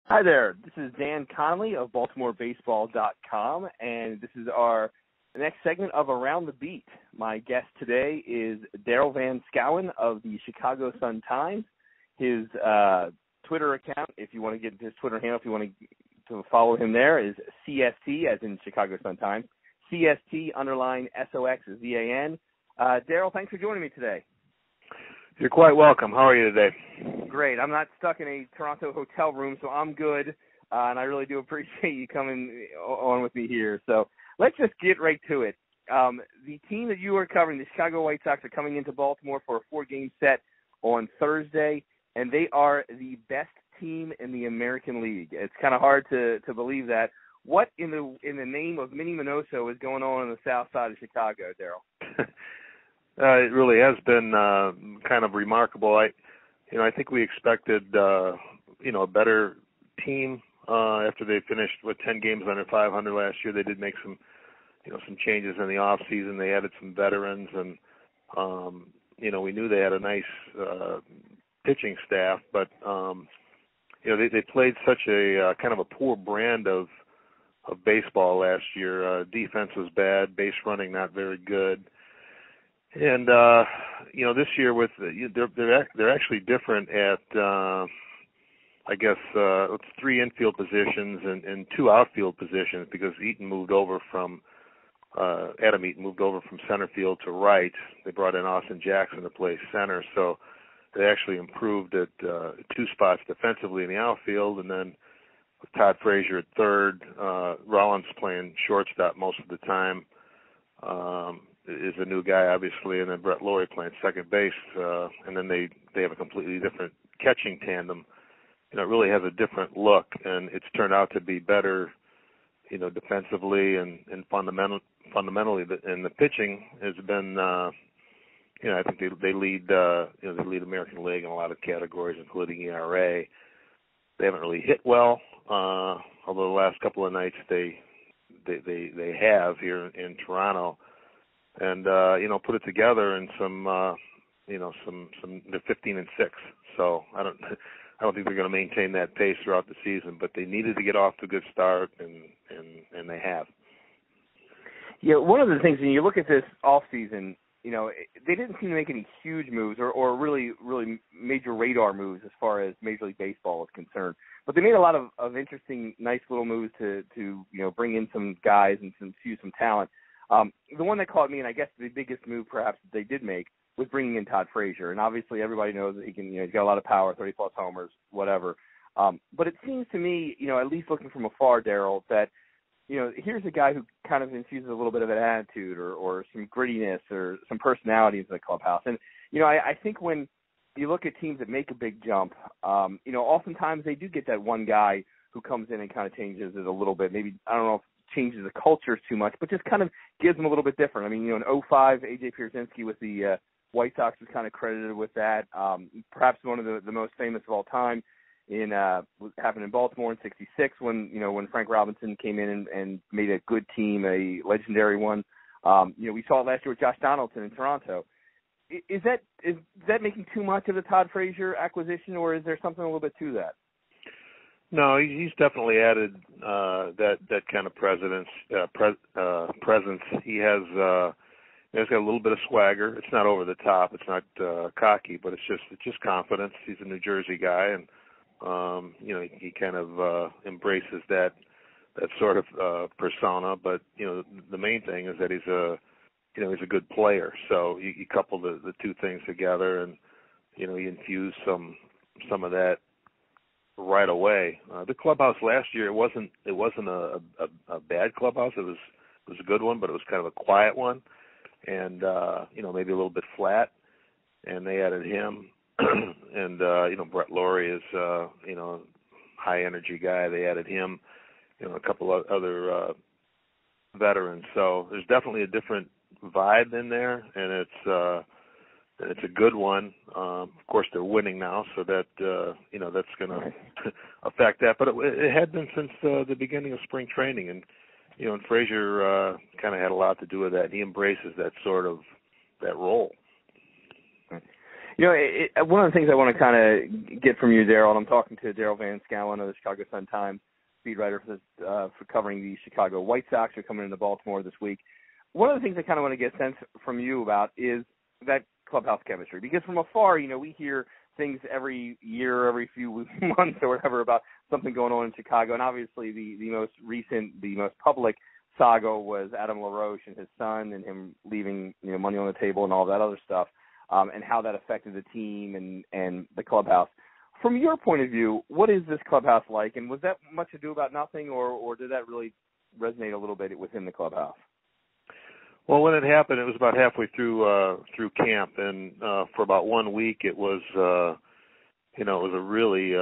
Hi there. This is Dan Connolly of BaltimoreBaseball.com, and this is our next segment of Around the Beat. My guest today is Daryl Van Schouwen of the Chicago Sun-Times. His Twitter account, if you want to get his Twitter handle, if you want to follow him there, is CST, as in Chicago Sun-Times, CST_SOXZAN. Daryl, thanks for joining me today. You're quite welcome. How are you today? Great. I'm not stuck in a Toronto hotel room, so I'm good, and I really do appreciate you coming on with me here. So let's just get right to it. The team that you are covering, the Chicago White Sox, are coming into Baltimore for a 4-game set on Thursday, and they are the best team in the American League. It's kind of hard to believe that. What in the name of Minnie Minoso is going on the south side of Chicago, Daryl? It really has been kind of remarkable. I think we expected a better team after they finished with 10 games under 500 last year. They did make some changes in the off season. They added some veterans, and we knew they had a nice pitching staff, but they played such a kind of a poor brand of baseball last year. Defense was bad, base running not very good. And this year with they're actually different at it's 3 infield positions and 2 outfield positions, because Adam Eaton moved over from center field to right. They brought in Austin Jackson to play center, so they actually improved at 2 spots defensively in the outfield, and then with Todd Frazier at third, Rollins playing shortstop most of the time. Is a new guy, obviously, and then Brett Lawrie playing second base, and then they have a completely different catching tandem. It really has a different look, and it's turned out to be better, defensively and fundamentally. And the pitching has been, I think they lead, they lead American League in a lot of categories, including ERA. They haven't really hit well, although the last couple of nights they have here in Toronto. And put it together in some they're 15-6. So I don't think they're going to maintain that pace throughout the season, but they needed to get off to a good start, and they have. Yeah, one of the things when you look at this off season, they didn't seem to make any huge moves or really major radar moves as far as Major League Baseball is concerned. But they made a lot of interesting, nice little moves to bring in some guys and infuse some talent. The one that caught me, and I guess the biggest move perhaps that they did make, was bringing in Todd Frazier. And obviously everybody knows that he's got a lot of power, 30-plus homers, whatever. But it seems to me, at least looking from afar, Daryl, that, here's a guy who kind of infuses a little bit of an attitude or some grittiness or some personality into the clubhouse. And, I think when you look at teams that make a big jump, oftentimes they do get that one guy who comes in and kind of changes it a little bit. Maybe, I don't know if changes the culture too much, but just kind of gives them a little bit different. I mean, in 2005, A.J. Pierzynski with the White Sox was kind of credited with that. Perhaps one of the most famous of all time happened in Baltimore in '66 when Frank Robinson came in and made a good team, a legendary one. We saw it last year with Josh Donaldson in Toronto. Is that making too much of the Todd Frazier acquisition, or is there something a little bit to that? No, he's definitely added that kind of presence. He has got a little bit of swagger. It's not over the top. It's not cocky, but it's just confidence. He's a New Jersey guy, and he kind of embraces that sort of persona. But the main thing is that he's a good player. So you couple the two things together, and he infused some of that right away. The clubhouse last year, it wasn't a bad clubhouse. It was a good one, but it was kind of a quiet one, and maybe a little bit flat. And they added him, and Brett Lawrie is high energy guy. They added him, a couple of other veterans. So there's definitely a different vibe in there, and it's a good one. Of course, they're winning now, so that that's going to affect that. But it had been since the beginning of spring training, and Frazier kind of had a lot to do with that. He embraces that role. One of the things I want to kind of get from you, Daryl, and I'm talking to Daryl Van Schouwen of the Chicago Sun-Times, speed writer for covering the Chicago White Sox, who are coming into Baltimore this week. One of the things I kind of want to get a sense from you about is that clubhouse chemistry, because from afar, we hear things every year, every few months or whatever about something going on in Chicago, and obviously the most recent, the most public saga was Adam LaRoche and his son and him leaving money on the table and all that other stuff, and how that affected the team and the clubhouse. From your point of view, what is this clubhouse like, and was that much ado about nothing, or did that really resonate a little bit within the clubhouse? Well, when it happened, it was about halfway through camp, and for about 1 week, it was it was a really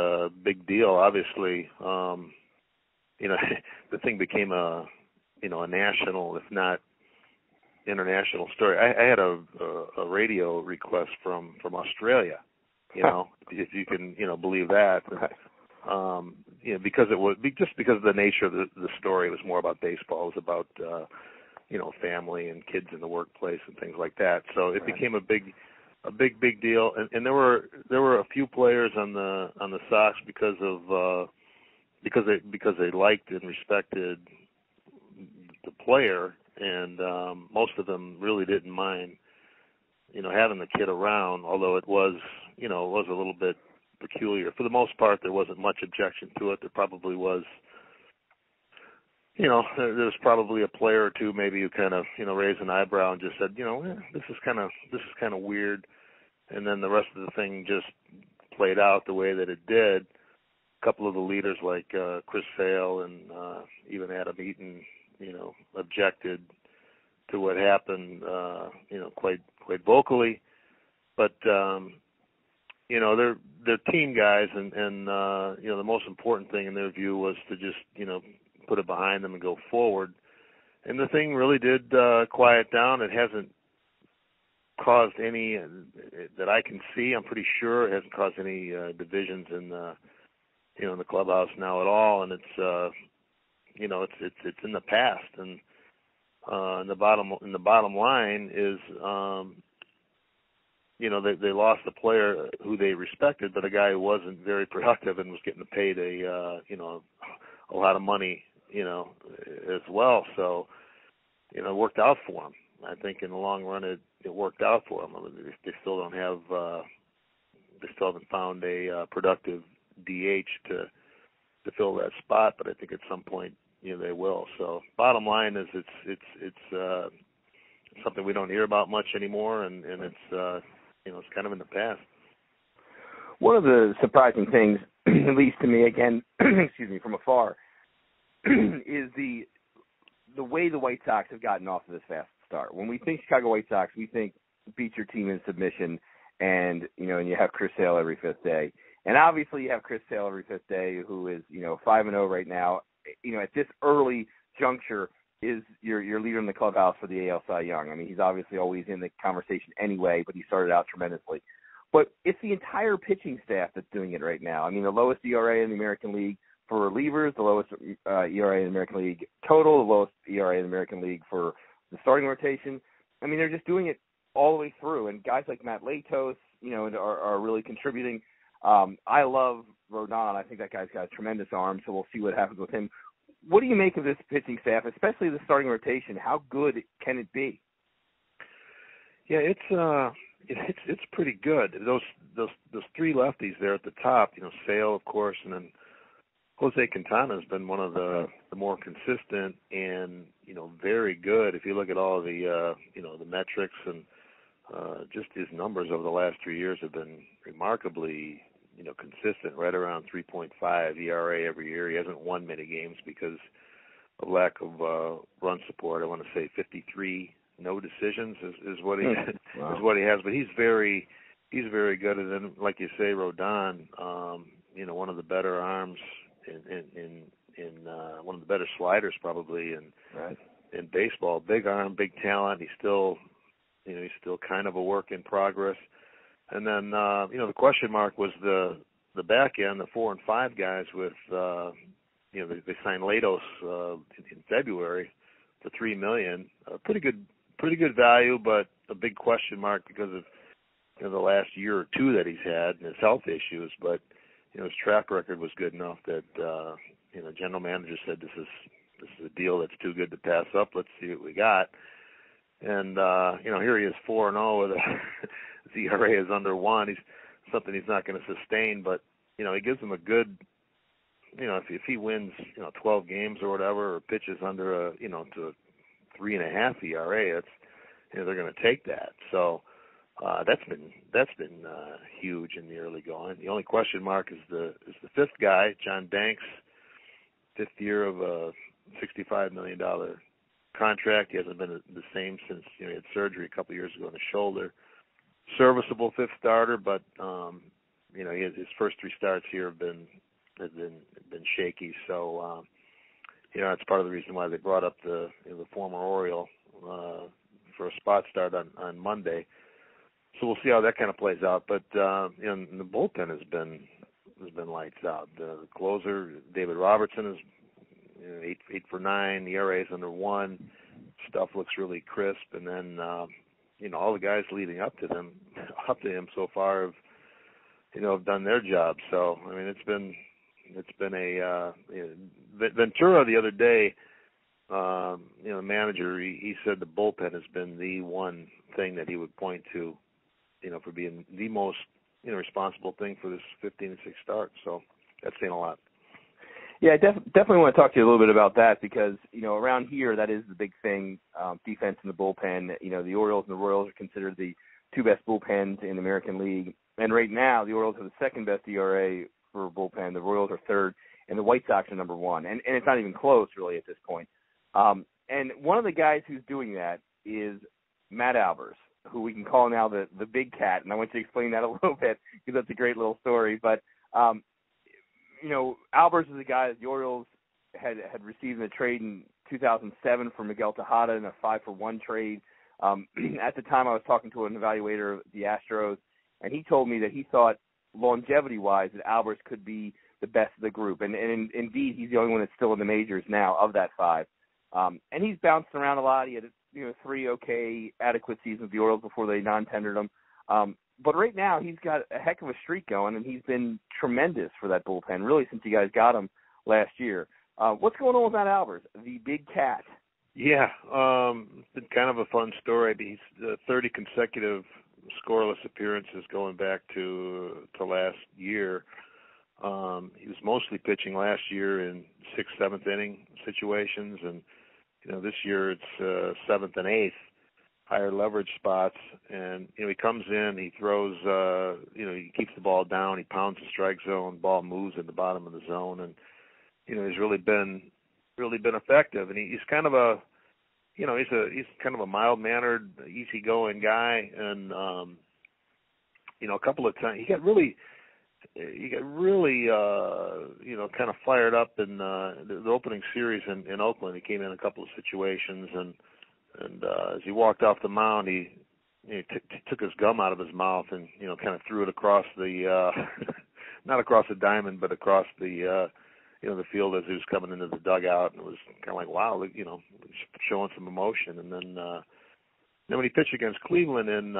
big deal. Obviously, the thing became a national, if not international story. I had a radio request from Australia, if you can believe that. Because it was just because of the nature of the story. It was more about baseball. It was about family and kids in the workplace and things like that. So it became a big deal. And there were a few players on the Sox because they liked and respected the player, and most of them really didn't mind having the kid around, although it was a little bit peculiar. For the most part, there wasn't much objection to it. There probably was there's probably a player or two maybe who kind of raised an eyebrow and just said, this is kind of weird, and then the rest of the thing just played out the way that it did. A couple of the leaders like Chris Sale and even Adam Eaton objected to what happened quite vocally, but they're team guys, and the most important thing in their view was to just put it behind them and go forward. And the thing really did quiet down. It hasn't caused any that I can see. I'm pretty sure it hasn't caused any divisions in the in the clubhouse now at all. And it's it's in the past. And the bottom line is they lost a player who they respected, but a guy who wasn't very productive and was getting paid a lot of money as well. So, it worked out for him. I think in the long run, it worked out for them. I mean, they still don't have, they still haven't found a productive DH to fill that spot, but I think at some point, they will. So, bottom line is, it's something we don't hear about much anymore, and it's it's kind of in the past. One of the surprising things, at least to me, again, excuse me, from afar, is the way the White Sox have gotten off of this fast start. When we think Chicago White Sox, we think beat your team in submission, and and you have Chris Sale every fifth day. And obviously you have Chris Sale every fifth day, who is 5-0 right now. At this early juncture, is your leader in the clubhouse for the AL Cy Young. I mean, he's obviously always in the conversation anyway, but he started out tremendously. But it's the entire pitching staff that's doing it right now. I mean, the lowest ERA in the American League for relievers, the lowest ERA in the American League total, the lowest ERA in the American League for the starting rotation. I mean, they're just doing it all the way through. And guys like Matt Latos, are really contributing. I love Rodon. I think that guy's got a tremendous arm, so we'll see what happens with him. What do you make of this pitching staff, especially the starting rotation? How good can it be? Yeah, it's pretty good. Those three lefties there at the top, Sale, of course, and then Jose Quintana has been one of the more consistent and very good. If you look at all the the metrics and just his numbers over the last 3 years have been remarkably consistent, right around 3.5 ERA every year. He hasn't won many games because of lack of run support. I want to say 53 no decisions is what he wow. is what he has. But he's very good. And then, like you say, Rodon, one of the better arms in one of the better sliders probably in baseball. Big arm, big talent. He's still kind of a work in progress. And then, the question mark was the back end, the 4 and 5 guys with, they signed Latos in February for $3 million. Pretty good value, but a big question mark because of the last year or two that he's had and his health issues, but his track record was good enough that general manager said this is a deal that's too good to pass up. Let's see what we got. And here he is 4-0 with his ERA is under 1. He's something he's not going to sustain, but he gives him a good. If he wins 12 games or whatever, or pitches under to a 3.5 ERA, it's they're going to take that. So that's been huge in the early going. The only question mark is the fifth guy, John Danks, 5th year of a $65 million contract. He hasn't been the same since he had surgery a couple of years ago on the shoulder. Serviceable 5th starter, but his first 3 starts here have been shaky. So that's part of the reason why they brought up the former Oriole for a spot start on Monday. So we'll see how that kind of plays out. But the bullpen has been lights out. The closer, David Robertson, is 8 for 9. The ERA is under 1. Stuff looks really crisp. And then all the guys leading up to him so far have done their job. So I mean, it's been a Ventura the other day. The manager, he said the bullpen has been the one thing that he would point to, for being the most responsible thing for this 15-6 start. So that's saying a lot. Yeah, I definitely want to talk to you a little bit about that because, around here, that is the big thing, defense in the bullpen. The Orioles and the Royals are considered the 2 best bullpens in the American League. And right now, the Orioles have the 2nd best ERA for bullpen. The Royals are 3rd, and the White Sox are number 1. And it's not even close, really, at this point. And one of the guys who's doing that is Matt Albers, who we can call now the big cat. And I want you to explain that a little bit because that's a great little story. But Albers is a guy that the Orioles had received in a trade in 2007 for Miguel Tejada in a 5-for-1 trade. At the time, I was talking to an evaluator of the Astros, and he told me that he thought longevity-wise that Albers could be the best of the group. And indeed, he's the only one that's still in the majors now of that 5. And he's bounced around a lot. He had 3 okay adequate seasons with the Orioles before they non-tendered him. But right now, he's got a heck of a streak going, and he's been tremendous for that bullpen, really, since you guys got him last year. What's going on with Matt Albers, the big cat? Yeah, it's been kind of a fun story. He's 30 consecutive scoreless appearances going back to last year. He was mostly pitching last year in 6th, 7th inning situations, and this year it's 7th and 8th. Higher leverage spots, and he comes in, he throws, he keeps the ball down, he pounds the strike zone, ball moves at the bottom of the zone, and he's really been effective. And he's kind of a, he's kind of a mild-mannered, easygoing guy, and a couple of times he got really kind of fired up in the opening series in Oakland. He came in a couple of situations and as he walked off the mound, he took his gum out of his mouth and kind of threw it across the not across the diamond, but across the the field as he was coming into the dugout, and it was kind of like, wow, showing some emotion. And then when he pitched against Cleveland in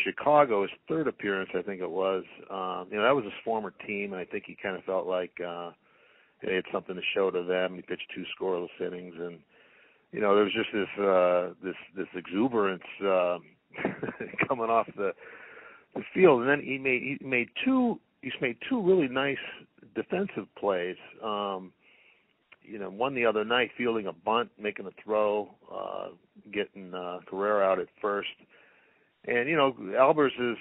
Chicago, his 3rd appearance, I think it was, that was his former team, and I think he kind of felt like he had something to show to them. He pitched 2 scoreless innings, and there was just this exuberance coming off the field, and then he made two really nice defensive plays. One the other night, fielding a bunt, making a throw, getting Carrera out at first. And Albers is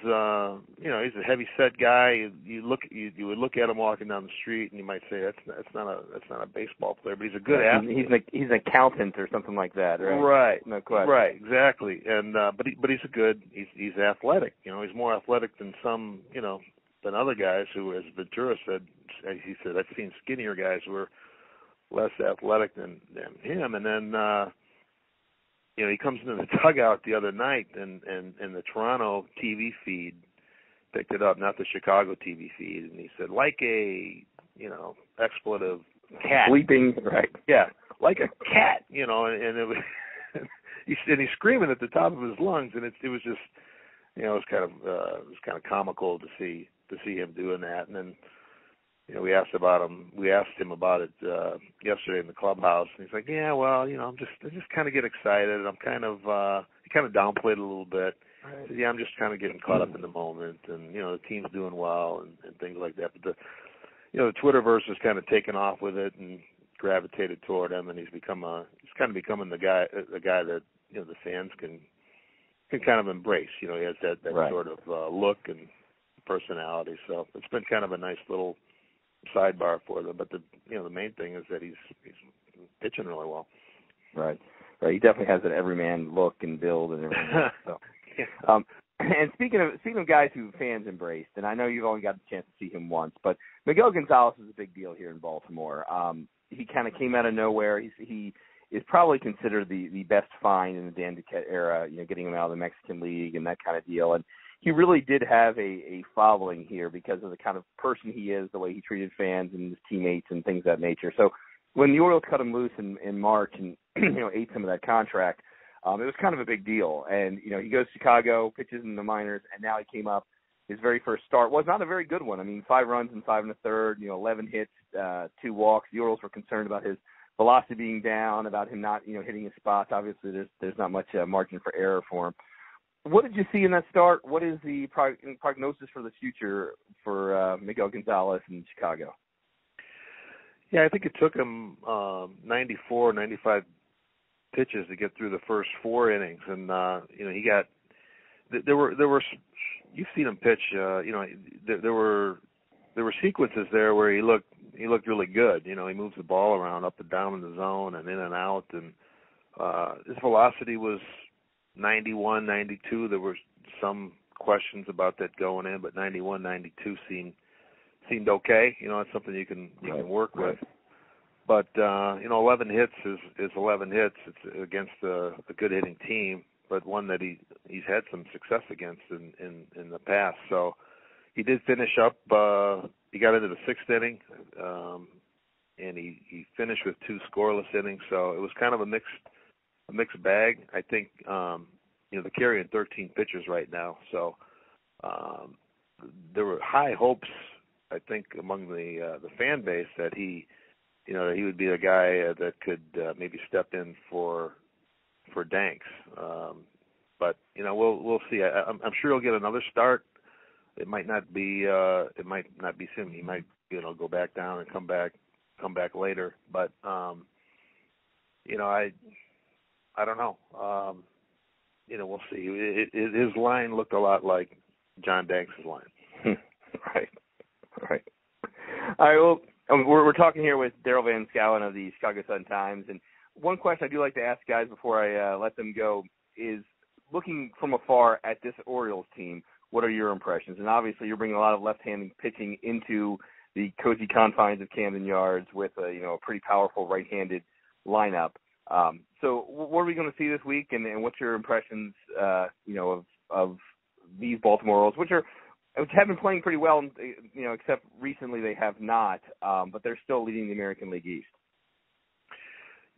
he's a heavy set guy. You would look at him walking down the street and you might say that's not a baseball player, but he's a good athlete. He's an accountant or something like that, right? Right. No question. Right, exactly. And but he's athletic. He's more athletic than some than other guys who, as Ventura said, he said I've seen skinnier guys who are less athletic than him. And then he comes into the dugout the other night, and the Toronto TV feed picked it up, not the Chicago TV feed, and he said, like a, expletive cat. Sleeping, right. Yeah, like a cat, and it was, he's screaming at the top of his lungs, and it was just, you know, it was kind of comical to see him doing that. And then, you know, we asked him about it yesterday in the clubhouse, and he's like, yeah, well, you know, I just kind of get excited. I'm kind of he kind of downplayed it a little bit. Right. Said, yeah, I'm just kind of getting caught up in the moment, and you know, the team's doing well and things like that. But the Twitterverse has kind of taken off with it and gravitated toward him, and he's kind of becoming the guy that, you know, the fans can kind of embrace. You know, he has that Right. sort of look and personality. So it's been kind of a nice little sidebar for them. But the main thing is that he's pitching really well. Right. He definitely has an everyman look and build and everything. So. Yeah. And speaking of guys who fans embraced, and I know you've only got the chance to see him once, but Miguel Gonzalez is a big deal here in Baltimore. He kind of came out of nowhere. He is probably considered the best find in the Dan Duquette era, you know, getting him out of the Mexican League and that kind of deal. And he really did have a following here because of the kind of person he is, the way he treated fans and his teammates and things of that nature. So when the Orioles cut him loose in March and, you know, ate some of that contract, it was kind of a big deal. And, you know, he goes to Chicago, pitches in the minors, and now he came up. His very first start was not a very good one. I mean, 5 runs in 5 1/3, you know, 11 hits, 2 walks. The Orioles were concerned about his velocity being down, about him not, you know, hitting his spots. Obviously, there's not much margin for error for him. What did you see in that start? What is the prognosis for the future for Miguel Gonzalez in Chicago? Yeah, I think it took him 94, 95 pitches to get through the first 4 innings, and you know, he got there were you've seen him pitch. You know, there were sequences there where he looked really good. You know, he moves the ball around up and down in the zone and in and out, and his velocity was 91, 92. There were some questions about that going in, but 91, 92 seemed okay. You know, it's something you can work with. But you know, 11 hits is 11 hits. It's against a good hitting team, but one that he's had some success against in the past. So he did finish up. He got into the 6th inning, and he finished with 2 scoreless innings. So it was kind of a mixed bag. I think you know, they're carrying 13 pitchers right now. So there were high hopes, I think, among the fan base that he would be a guy that could maybe step in for Danks. But you know, we'll see. I'm sure he'll get another start. It might not be soon. He might, you know, go back down and come back later. But you know, I don't know. You know, we'll see. His line looked a lot like John Danks' line. Right. All right. Well, we're talking here with Daryl Van Schouwen of the Chicago Sun-Times, and one question I do like to ask guys before I let them go is, looking from afar at this Orioles team, what are your impressions? And obviously, you're bringing a lot of left-handed pitching into the cozy confines of Camden Yards with a pretty powerful right-handed lineup. So, what are we going to see this week? And what's your impressions, of these Baltimore Orioles, which have been playing pretty well, you know, except recently they have not, but they're still leading the American League East.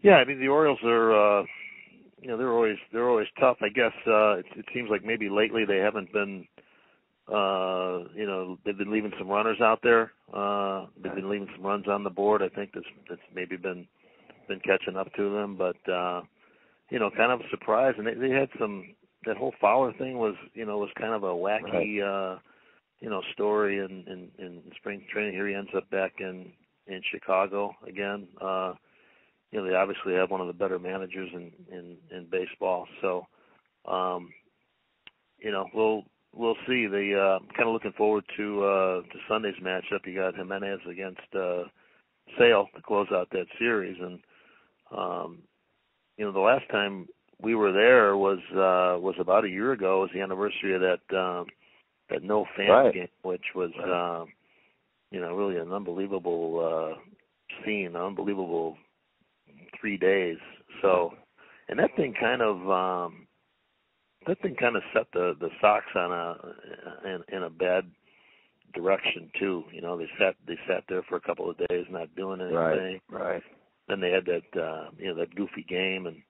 Yeah, I mean, the Orioles are, they're always tough. I guess it seems like maybe lately they haven't been, they've been leaving some runners out there. They've been leaving some runs on the board. I think that's maybe been catching up to them, but kind of a surprise. And they had that whole Fowler thing was kind of a wacky, story in spring training. Here he ends up back in Chicago again. They obviously have one of the better managers in baseball. So, we'll see. They kind of looking forward to Sunday's matchup. You got Jimenez against Sale to close out that series, and the last time we were there was about a year ago. It was the anniversary of that no fans game, which was really an unbelievable scene, unbelievable 3 days. So, and that thing kind of set the Sox in a bad direction too. They sat there for a couple of days not doing anything. Right. Then they had that goofy game, and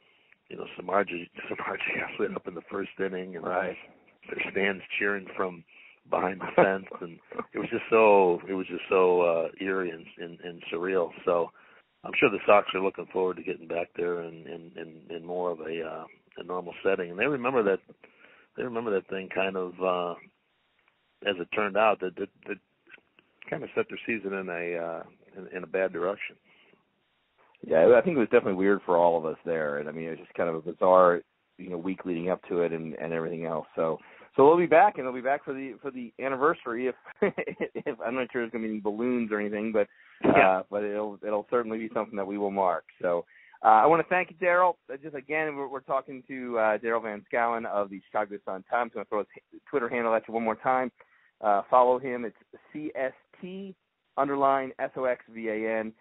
Samardzija got lit up in the first inning, and their stands cheering from behind the fence, and it was just so eerie and surreal. So I'm sure the Sox are looking forward to getting back there in more of a normal setting. And they remember that thing kind of as it turned out that kind of set their season in a bad direction. Yeah, I think it was definitely weird for all of us there, and I mean it was just kind of a bizarre, week leading up to it and everything else. So we'll be back, and they'll be back for the anniversary. If I'm not sure there's going to be any balloons or anything, but it'll certainly be something that we will mark. So I want to thank you, Daryl. Just again, we're talking to Daryl Van Schouwen of the Chicago Sun Times. I'm going to throw his Twitter handle at you one more time. Follow him. It's CST_SOXVAN.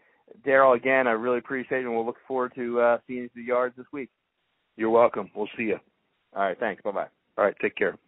Daryl, again, I really appreciate it, and we'll look forward to seeing you to the yards this week. You're welcome. We'll see you. All right, thanks. Bye-bye. All right, take care.